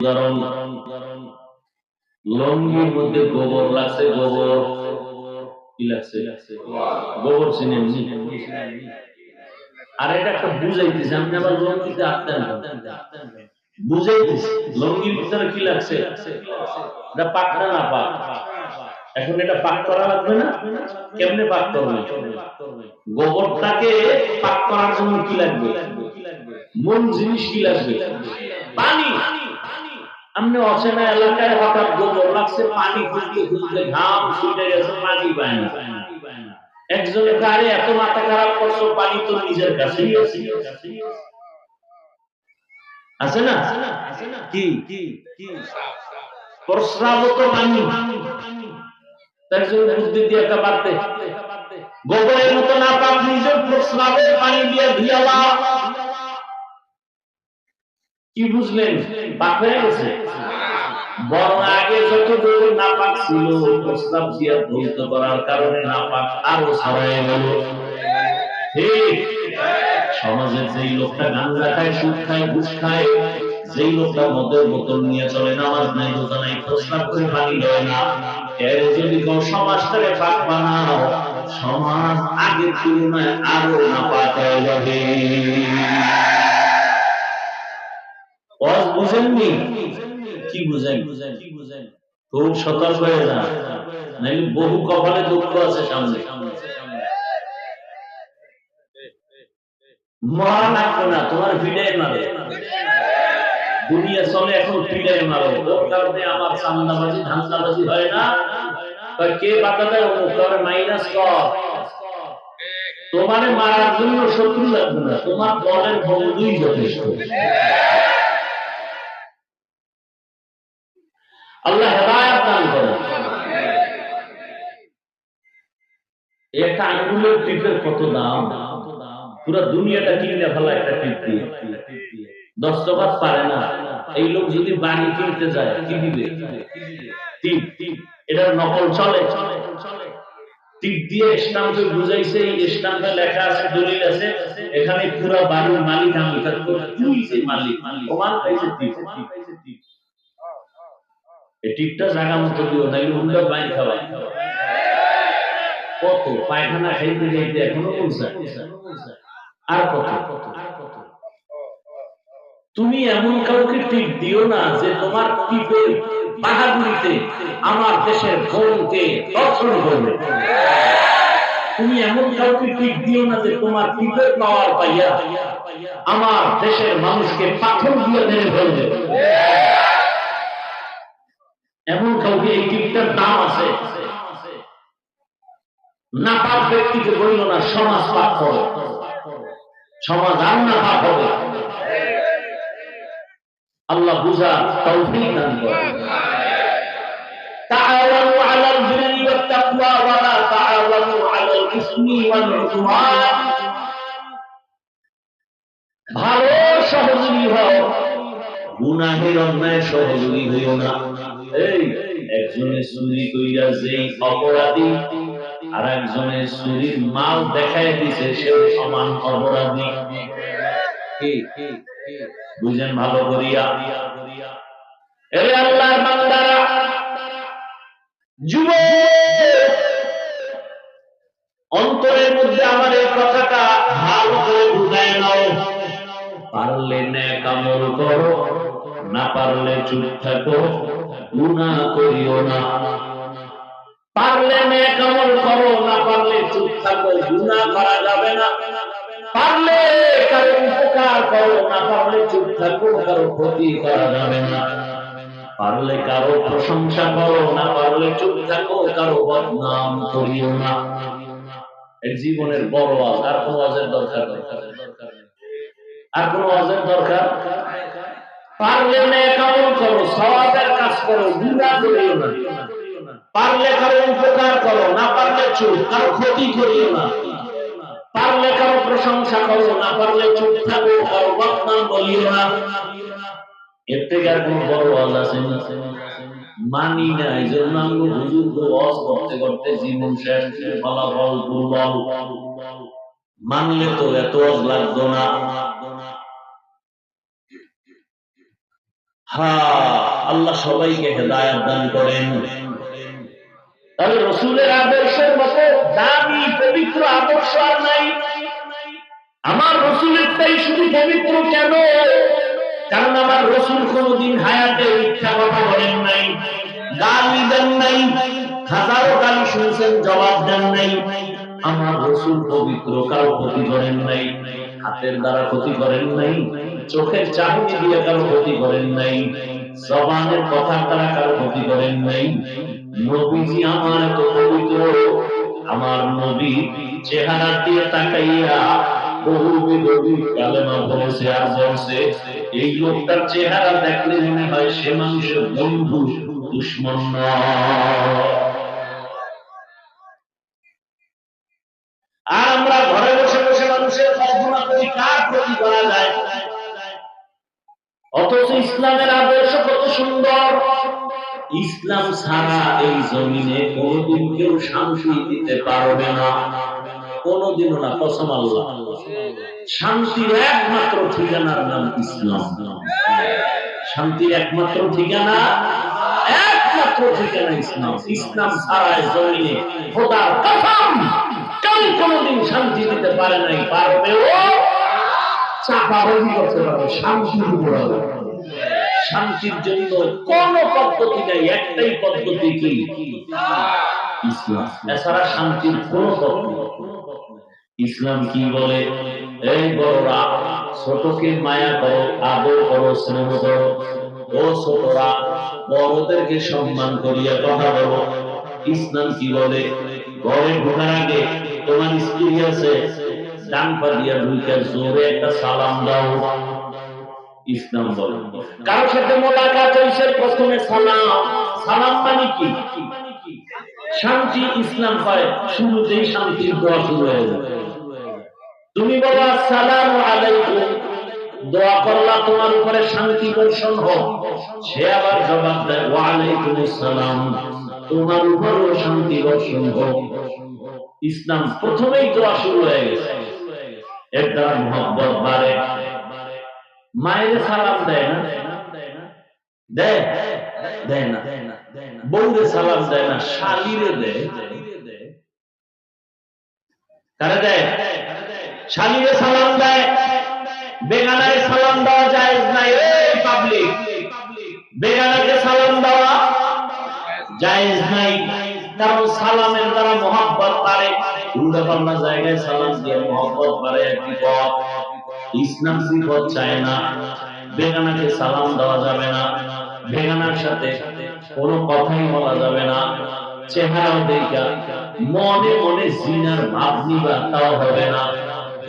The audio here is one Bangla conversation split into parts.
উদাহরণ লঙ্গির মধ্যে গোবর লাগছে, গোবর কি লাগছে? গোবর চিনেন? আর এটা একটা বুঝাইতেছে, আমি আবার লঙ্গিতে আটতেন বুঝাইতেছি লঙ্গির ভিতরে কি লাগছে, এটা পাক না পাক। এখন এটা পাক করা লাগবে না, কেমনে পাক করবে? গোবরটাকে পাক করার জন্য কি লাগবে? মূল জিনিস কি লাগবে? পানি। আপনি অচেনা এলাকায় হঠাৎ গোবর লাগছে, পানি খুঁজতে খুঁজতে ঘাম ছুটে গেছে, পানি পায় না। একজনের গাড়ি এত মাথা খারাপ করছো, পানি তো নিজের কাছেই আছে না? কি প্রস্রাব তো পানি, তার জন্য বুদ্ধি দিয়ে একটা বাড়তে গোবরের মতো না পাক, নিজের প্রস্রাবের পানি দিয়ে ধুয়ালা। কি বুঝলেন? পাক হয়ে গেছে। বরং আগে যত দূর না পাক ছিল, প্রস্রাব দিয়ে ধৌত করার কারণে না পাক আরো ছড়ায় গেল। ঠিক সমাজের যেই লোকটা গাঁজা খায়, সুদ খায়, ঘুষ খায়, যেই লোকটা মদের বোতল নিয়ে চলে, নামাজ নাই, রোজা নাই, প্রস্রাব করে পানি দেয় না, এর যদি কোন সমাজটাকে পাক বানাও, সমাজ আগের তুলনায় আরো না পাক হয়ে যাবে। বুঝেননি? কি বুঝেন? খুব সতর্ক হয়ে যান, নাইলে বহু কপালে দুঃখ আছে সামনে। মরা লাগবে না, তোমার ভিড়াই মারে। দুনিয়া চলে এখন ভিড়াই মারে, ওর কারণে আমার চান্দাবাজি ধান্দাবাজি হয় না। কে বাধা দেয়? ওর মাইনাস কর। তোমারে মারার জন্য শত্রু লাগবে না, তোমার দলের বন্ধুই যথেষ্ট। আল্লাহ হেদায়েত দান করেন। একটা আঙ্গুলের টিপের কত দাম, পুরো দুনিয়াটা কিনে ফেলা একটা টিপ দিয়ে। 10 টাকা পারে না। এই লোক যদি বাড়ি কিনতে যায় কি দিবে? টিপ। এটার নকল চলে। টিপ দিয়ে স্ট্যাম্পে বুঝাইছে, এই স্ট্যাম্পে লেখা আছে, দলিল আছে, এখানে পুরো বাড়ির মালিক আমি, তুই যে মালিক, প্রমাণ পাইছে টিপ। এই টিপটা জায়গা মতো দিও, নাইলে উল্টা বাইন খাওয়া। কত পায়খানা খাইতে খাইতে এখনো বলছে, আর কত। তুমি এমন কাউকে টিপ দিও না যে তোমার টিপের বাহাদুরিতে আমার দেশের বোনকে দর্শন করবে। তুমি এমন কাউকে টিপ দিও না যে তোমার টিপের পাওয়ার পাইয়া আমার দেশের মানুষকে পাথর দিয়ে মেরে ফেলবে। এমন কাউকে এই টিপটার দাম আছে। নাপাক ব্যক্তিকে বলল না, সমাজ পাক করো, সমাজ আর নাপাক হবে। আল্লাহ বুঝা তৌফিক দান করেন। তাআওয়ানু আলাল বিররি ওয়াত তাকওয়া ওয়া লা তাআওয়ানু আলাল ইসমি ওয়াল উদওয়ান। ভালো সহযোগী হও, গুনাহের অন্যায় সহযোগী হইও না। এই একজনের চুরি কইরা যেই অপরাধী, আর একজনের চুরির মাল দেখায় দিছে সেও সমান অপরাধী। কি বুঝেন ভালো করিয়া? এরে আল্লাহর বান্দারা, যুবক, অন্তরের মধ্যে আমার এই কথাটা ভালো করে বুঝায় নাও। পারলে নেক আমল করো, না পারলে চুপ থাকো, গুনাহ করিও না। পারলে নেক আমল করো, না পারলে চুপ থাকো, গুনাহ করা যাবে না। পারলে কারো উপকার করো, না পারলে চুপ থাকো, কারো ক্ষতি করা যাবে না। পারলে কারো প্রশংসা করো, না পারলে চুপ থাকো, কারো বদনাম করিও না। এই জীবনের বড় ওয়াজ, আর কোন ওয়াজের দরকার নেই, আর কোন ওয়াজের দরকার। পারলে নেক আমল করো, সওয়াবের কাজ করো, গুনাহ করিও না। পারলে কারো উপকার করো, না পারলে চুপ, কারো ক্ষতি করিও না। পারলে কারো প্রশংসা করো, না পারলে চুপ থাকো, কারো বদনাম বলিও না। এর থেকে আর কোন বড় ওয়াজ আছে না? মানি না, এই জন্য আমি হুজুর ওয়াজ করতে করতে জীবন শেষ, ফলাফল দুর্বল। মানলে তো এত ওয়াজ লাগতো না। হ্যাঁ, আল্লাহ সবাইকে হেদায়েত দান করেন। তাহলে রসুলের আদর্শের মতো দামি পবিত্র আদর্শ আর নাই। আমার রসুলেরটাই শুধু পবিত্র কেন? কারণ আমার রসুল কোনদিন হায়াতে মিথ্যা কথা বলেন নাই, গালি দেন নাই, হাজারো গালি শুনছেন, জবাব দেন নাই। আমার রসুল পবিত্র, কারো ক্ষতি করেন নাই, হাতের দ্বারা ক্ষতি করেন নাই, চোখের চাহনি দিয়ে কারো ক্ষতি করেন নাই, জবানের কথার দ্বারা কারো ক্ষতি করেন নাই। নবীজি আমার এত পবিত্র, আমার নবী চেহারা দিয়ে তাকাইয়া বহু বিধি কালেমা বলেছে আর বলছে, এই লোকটার চেহারা দেখলে মনে হয় সে মানুষের বন্ধু, দুশ্মন নয়। আর আমরা ঘরে বসে বসে মানুষের কল্পনা করি কার ক্ষতি করা যায়, অথচ ইসলামের আদর্শ কত সুন্দর। ইসলাম ছাড়া এই জমিনে কোনদিন কেউ শান্তি দিতে পারবে না, কোনদিনও না, কসম আল্লাহ। শান্তির একমাত্র ঠিকানার নাম ইসলাম। শান্তির একমাত্র ঠিকানা, একমাত্র ঠিকানা ইসলাম। ইসলাম ছাড়া জমিনে খোদার কসম কেউ কোনদিন শান্তি দিতে পারে নাই, পারবেও, চাপাবাজি করতে পারবে, শান্তি দিতে পারবে। শান্তির জন্য কোন পদ্ধতি নাই, একটাই পদ্ধতি, কি? ইসলাম। এছাড়া শান্তির কোন পদ্ধতি। ইসলাম কি বলে? এই বড়রা ছোটকে মায়া করো, আদর করো, স্নেহ করো। ও ছোটরা বড়দেরকে সম্মান করিয়া কথা বলো। ইসলাম কি বলে? ঘরে ঢোকার আগে তোমার স্ত্রী আছে, ডান পা দিয়া ঢুকে জোরে একটা সালাম দাও। ইসলাম বলে কারোর সাথে মোলাকাত হইছে, প্রথমে সালাম। সালাম মানে কি? শান্তি। ইসলাম পায় শুরুতেই শান্তির দোয়া শুরু হয়ে যায়। তুমি বলো আসসালামু আলাইকুম, দোয়া করলা তোমার উপরে শান্তি বর্ষণ হোক। সে আবার জবাব দেয় ওয়া আলাইকুম আসসালাম, তোমার উপরেও শান্তি বর্ষণ হোক। ইসলাম প্রথমেই দোয়া শুরু হয়ে গেছে, এর দ্বারা মহব্বত বাড়ে। মায়ের সালাম দেয় না, দেয় দেয় না, বউরে সালাম দেয় না, শালীরে দেয়। কারে দেয়? শালীরে সালাম দেয়। বেগানায় সালাম দেওয়া জায়েজ নাই। এই পাবলিক, বেগানাকে সালাম দেওয়া জায়েজ নাই, কারণ সালামের দ্বারা মহব্বত বাড়ে। উল্টাপাল্টা জায়গায় সালাম দিয়ে মহব্বত বাড়ে, একটি পথ। ইসলাম বিপদ চায় না। বেগানাকে সালাম দেওয়া যাবে না, বেগানার সাথে কোনো কথাই বলা যাবে না, চেহারাও দেখা মনে মনে জিনার ভাব নিবা তাও হবে না।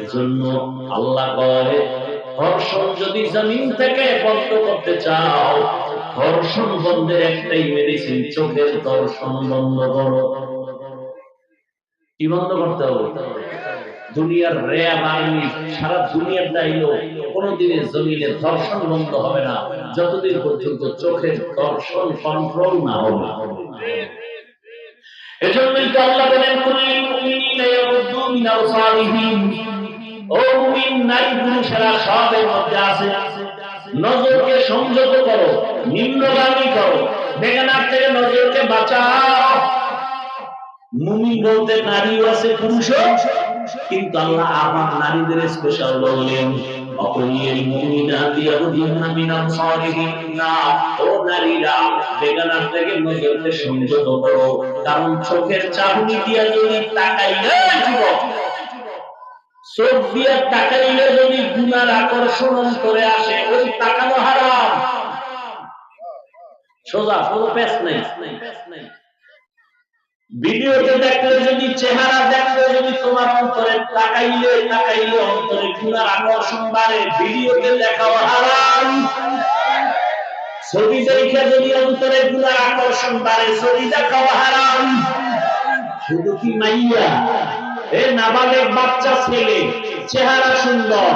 এজন্য আল্লাহ কয়, ধর্ষণ যদি জমিন থেকে বন্ধ করতে চাও, ধর্ষণ বন্ধের একটাই মেডিসিন, চোখের দর্শন বন্ধ করো। কি বন্ধ করতে হবে? দুনিয়ার র্যাব আর্মি সারা দুনিয়ার দায়িত্ব, কোনদিনে জমিনে ধর্ষণ বন্ধ হবে না যতদিন পর্যন্ত চোখের দর্শন কন্ট্রোল না হবে। এজন্যই তো আল্লাহ বলেন, কুল্লিল মুমিনিনা ইয়াগুদ্দু মিন আবসারিহিম, ও মুমিন নারী পুরুষেরা সবের মধ্যে আছে, নজরকে সংযত করো, নিম্নগামী করো, বেগানার থেকে নজরকে বাঁচাও। মুমিন বলতে নারীও আছে, পুরুষও, কিন্তু আল্লাহ আবার নারীদের স্পেশাল বললেন, অকুলিল মুমিনাতি ইয়াগুদ্দুনা মিন আবসারিহিন্না, ও নারীরা বেগানার থেকে নজরকে সংযত করো। কারণ চোখের চাহনি দিয়া যদি তাকাইলে, যুবক, চোখ দিয়া তাকাইলে যদি গুনার আকর্ষণ করে আসে, ওই তাকানো হারাম। সোজা, কোনো পেছ নাই। ভিডিওতে দেখলে যদি, চেহারা দেখলে যদি তোমার অন্তরে তাকাইলে অন্তরে গুনার আকর্ষণ বাড়ে, ভিডিওতে দেখাও হারাম। ছবি দেখে যদি অন্তরে গুনার আকর্ষণ বাড়ে, ছবি দেখাও হারাম। শুধু কি মাইয়া, এ নাবালেগ বাচ্চা ছেলে, চেহারা সুন্দর,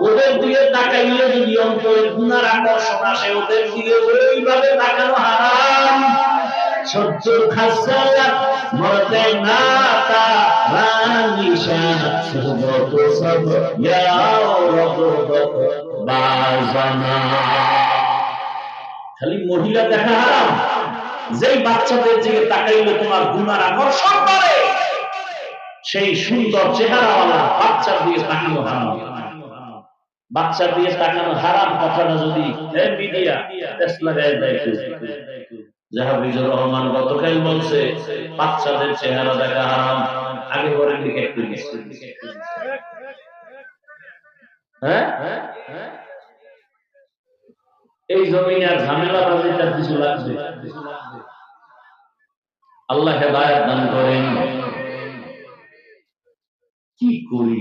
ওদের দিকে তাকাইলে যদি অন্তরে গুনার আকর্ষণ আসে, ওদের দিকে ওইভাবে তাকানো হারাম। সহ্য খাসালা মতে নাতা রানিশা সুবত সব ইয়া রব বাজানা। খালি মহিলা দেখা হারাম, যেই বাচ্চাদের দিকে তাকাইলে তোমার গুনার আকর্ষণ করে, সেই সুন্দর চেহারাওয়ালা বাচ্চার দিকে তাকানো হারাম। বাচ্চার দিকে তাকানো হারাম কথাটা যদি মিডিয়া টেস্ট লাগায় দেয়, জাহাবিজুর রহমান গতকাল বলছে বাচ্চাদের চেহারা দেখা হারাম, আগে পরে দিকে একটু হ্যাঁ, এই জমিনে আর ঝামেলা বাজিটা কিছু লাগবে। আল্লাহ হেদায়েত দান করেন। কি করি,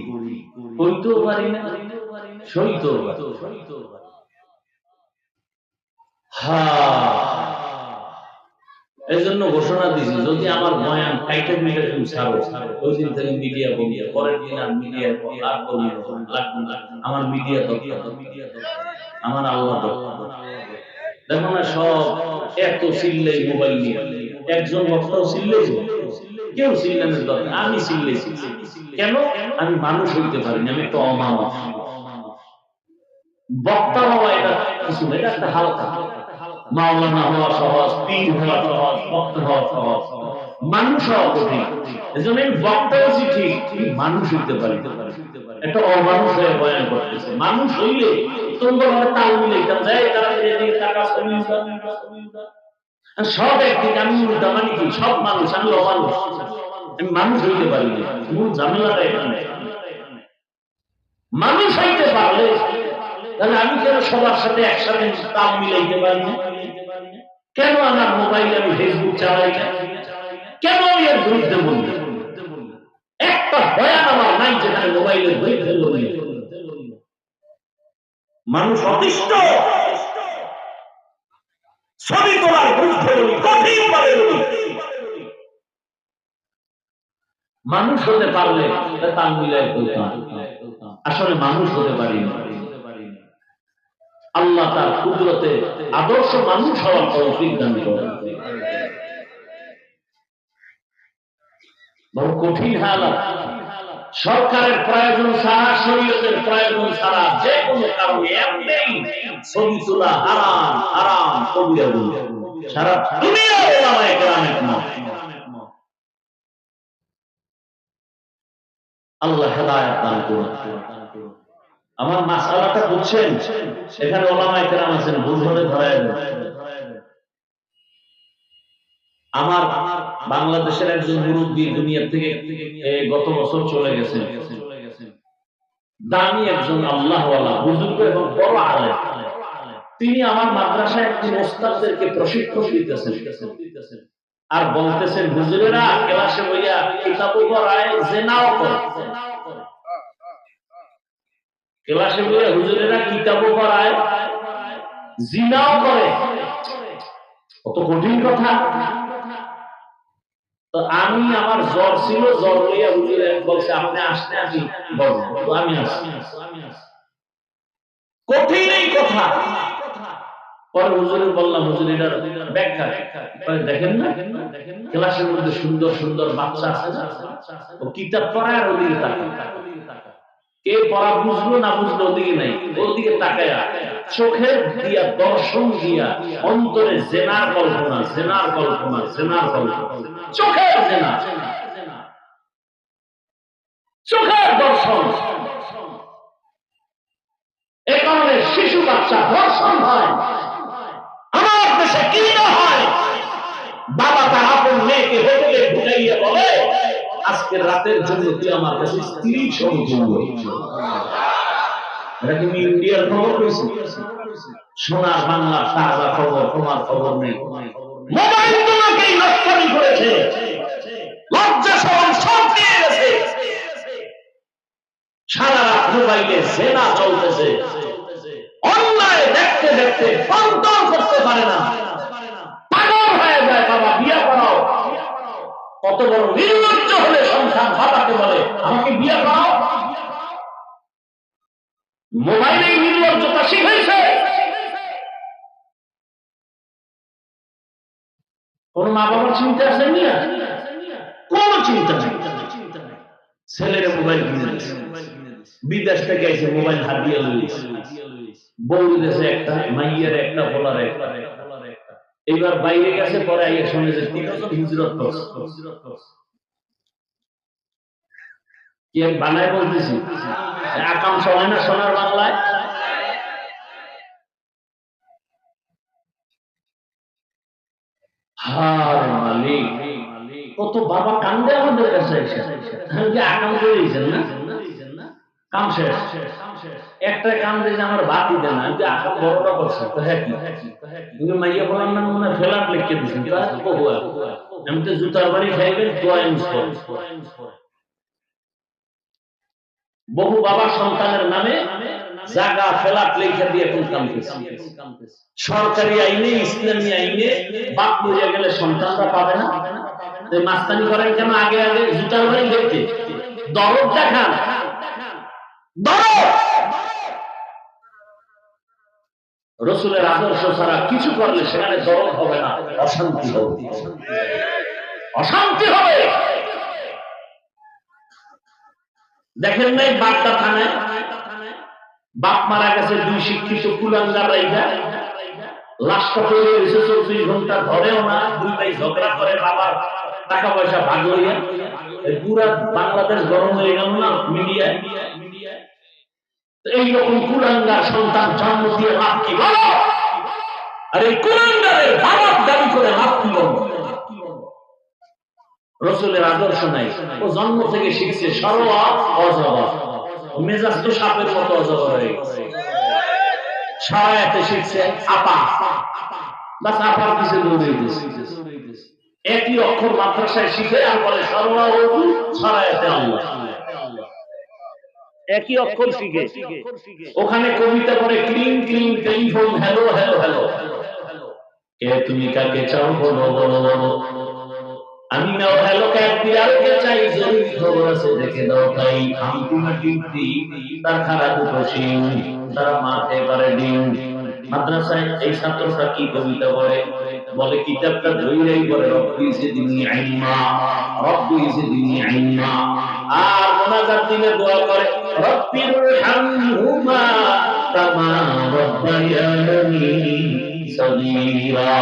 কইতেও পারি না, সইতেও পারি। এই জন্য ঘোষণা দিছি, যদি আমার বয়ান কাইটা মিটার তুমি ছাড়ো, ওই দিন থেকে মিডিয়া বন্ধ, পরের দিন আর মিডিয়া আর বলি লাগবে না। আমার মিডিয়া দরকার, আমার আল্লাহ দরকার। দেখো না সব এত চিল্লাই মোবাইল নিয়ে, একজন বক্তাও চিল্লাই, কেউ চিল্লানোর দরকার, আমি চিল্লাইছি কেন? আমি মানুষ হইতে পারিনি, আমি একটা অমানুষ। বক্তা হওয়া এটা কিছু না, এটা একটা হালকা। মাওলানা হওয়া সহজ, পীর হওয়া সহজ, ভক্ত হওয়া সহজ, মানুষ হওয়া কঠিন। এজন্য বক্তা হচ্ছি ঠিক, মানুষ হইতে পারি, একটা অমানুষ হয়ে বয়ান করতেছে। মানুষ হইলে তোমরা তাল মিলাইতাম, যাই তারা এদিকে টাকা ছবি সব একদিকে, আমি উল্টা মানে কি সব মানুষ, আমি অমানুষ, আমি মানুষ হইতে পারি না। মূল ঝামেলাটা এখানে। মানুষ হইতে পারলে তাহলে আমি কেন সবার সাথে একসাথে তাল মিলাইতে পারি না? কেন আমার মোবাইলে আমি ফেসবুক চালাই না? কেন আমি এর বিরুদ্ধে বলি? একটা বয়ান আমার নাই যেখানে মোবাইলের বিরুদ্ধে বলি। মানুষ অতিষ্ঠ, ছবি তোলার বিরুদ্ধে বলি, কঠিনভাবে বলি। মানুষ হতে পারলে তাল মিলাই বলতাম, আসলে মানুষ হতে পারি না। আল্লাহ তার কুদরতে আদর্শ মানুষ হওয়ার তৌফিক দান করেন। বড় কঠিন হালাত। সরকারের প্রয়োজন ছাড়া, শরীয়তের প্রয়োজন ছাড়া যে কোনো কারণে এমনি ছবি তোলা হারাম, হারাম কবিরা গুনাহ। সারা দুনিয়ার উলামায়ে কেরাম একমত। আল্লাহ হেদায়েত দান করুন। আমার মাসআলাটা বুঝছেন? এখানে উলামায়ে কেরাম আছেন, ভুল হলে ধরায় দেন। আমার বাংলাদেশের একজন মুরব্বী দুনিয়া থেকে গত বছর চলে গেছেন। দামি একজন আল্লাহওয়ালা বুজুর্গ এবং বড় আলেম। তিনি আমার মাদ্রাসায় একটি ওস্তাদদেরকে প্রশিক্ষণ দিতেছেন আর বলতেছেন, হুজুরেরা ক্লাসে বইয়া কিতাব পড়ায়, জিনাও করে। ক্লাসে বইয়া হুজুরেরা কিতাব পড়ায়, জিনাও করে। কত কঠিন কথা। তো আমি, আমার জ্বর ছিল, জ্বর লইয়া হুজুরে বলছে আপনি আসলে আমি বলবো, আমি আসি। কঠিন এই কথা। পরে হুজুরে বললাম, হুজুর এটার ব্যাখ্যা দেখেন না, ক্লাসের মধ্যে সুন্দর সুন্দর বাচ্চা আছে, ও কিতাব পড়ায় আর ওদিকে তাকায়। কে পড়া বুঝলো না বুঝলো ওদিকে নাই, ওদিকে তাকায়, চোখের দিয়া দর্শন দিয়া অন্তরে জেনার কল্পনা, জেনার কল্পনা, জেনার কল্পনা, চোখের জেনা, চোখের দর্শন। এ কারণে শিশু বাচ্চা ধর্ষণ হয়। আমার দেশে কি না হয়, বাবা তার আপন মেয়েকে হোটেলে ঢুকাইয়া বলে আজকের রাতের জন্য তুই আমার কাছে স্ত্রী সমতুল্য। এটা কি ইন্ডিয়ার খবর পেয়েছি? সোনার বাংলার তাজা খবর, তোমার খবর নেই। মোবাইল তোমাকেই নষ্টী করেছে, লজ্জা শরম সব নিয়ে গেছে। সারা রাত মোবাইলে জেনা চলতেছে, অন্যায় দেখতে দেখতে কন্ট্রোল করতে পারে না, পাগল হয়ে যায়। বাবা বিয়ে করাও। কত বড় নির্লজ্জ হলে সন্তান বাবাকে বলে আমাকে বিয়ে করাও। মোবাইলে নির্লজ্জতা শিখেছে। কোন মা বাবার চিন্তা আছে না? কোন চিন্তা নেই। ছেলের মোবাইল কিনে দিচ্ছে, বিদেশ থেকে এসে মোবাইল হাতিয়ে লইছে, বউ দিয়েছে একটা, মাইয়ের একটা, বলার একটা। এইবার বাইরে গেছে, পরে আইয়া শুনে যে 3 জন হিজরত করছে। কি আমি বানায় বলতেছি? আকাঙ্ক্ষা হয় না সোনার বাংলায়? হার মালিক, কত বাবা কান্দে আমাদের কাছে এসে। আমি কি আকাঙ্ক্ষা দিয়েছেন না? কাম শেষ। একটা কাম দিয়ে আমার বাতি দেন না, যে আকাম বড়টা করছে তো হ্যাঁ কি তুমি মাইয়া বলার না মনে ফেলার লিখে দিয়েছেন, আমি তো জুতার বাড়ি খাইবেন বহু বাবা সন্তানের নামে জায়গা ফেলাট লেখা দিয়ে এখন কামতেছে। সরকারি আইনে, ইসলামী আইনে বাপ মরিয়া গেলে সন্তানরা পাবে না। মাস্তানি করেন কেন? আগে আগে জুতার বাড়ি খেতে দরদ দেখান, রসুলের আদর্শ ছাড়া কিছু করলে সেখানে দরদ হবে না, অশান্তি হবে, অশান্তি হবে। দেখেন নাই বাগদা থানায় বাপ মারা গেছে, 2 শিক্ষিত কুলাঙ্গার রাইখা লাশটা পড়ে রয়েছে 24 ঘন্টা, ধরেও না। 2 ভাই ঝগড়া করে, বাবার টাকা পয়সা ভাগ হইয়া পুরা বাংলাদেশ গরম হয়ে গেল না মিডিয়ায়। এইরকম কুলাঙ্গার সন্তান জন্ম দিয়ে লাভ কি বলো? আর এই কুলাঙ্গারের বাবার দাবি করে লাভ কি বলো? রসুলের আদর্শ নাই, ও জন্ম থেকে শিখছে সরোয়া অজগর, মেজাজ তো সাপের মতো অজগর হয়ে গেছে। সরায়াতে শিখছে আপা, বাস আপার পিছে দৌড়ে দিয়েছে। একই অক্ষর মাদ্রাসায় শিখে আর বলে সরোয়া ও সরায়াতে আল্লাহ, একই অক্ষর শিখে। ওখানে কবিতা করে ক্লিন ক্লিন টেলিফোন, হ্যালো হ্যালো হ্যালো, কে তুমি কাকে চাও বলো বলো বলো, আমি নাও হ্যালো ক্যাট বিড়ালকে চাই, জরুরি খবর আছে দেখে দাও তাই, আলটিমেটলি তার খারাপ দুটো সিং, তারা মারতে পারে ডিম। মাদ্রাসায় এই ছাত্ররা কি কবিতা বলে? বলে কিতাবটা ধইরাই বলে রব্বি জিদনি ইলমা, রব্বি জিদনি ইলমা। আর মোনাজাত দিলে দোয়া করে রব্বিরহামহুমা কামা রাব্বায়ানি সগীরা।